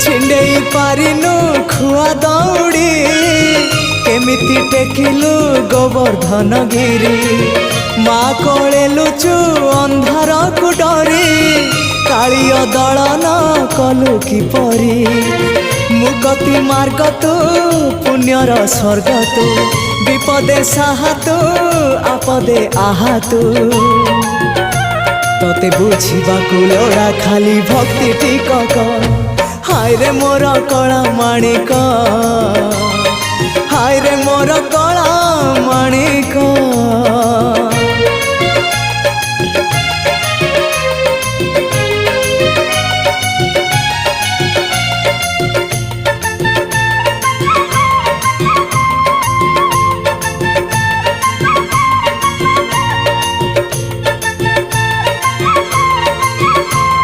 छिंडेई पारिनु खुआ दौड़ी केमिति टेकिलु गोवर्धन गिरी माँ कोले लुचु अंधार को डरी कालिय दलन कलु किपरि मुकति मार्ग तू पुण्यर स्वर्ग तू विपदे साहा तू आपदे आहा तू तोते बुझिबाकु लोड़ा खाली भक्ति टिकक हाय रे मोर कला माणिक हाय रे मोर कला माणिक।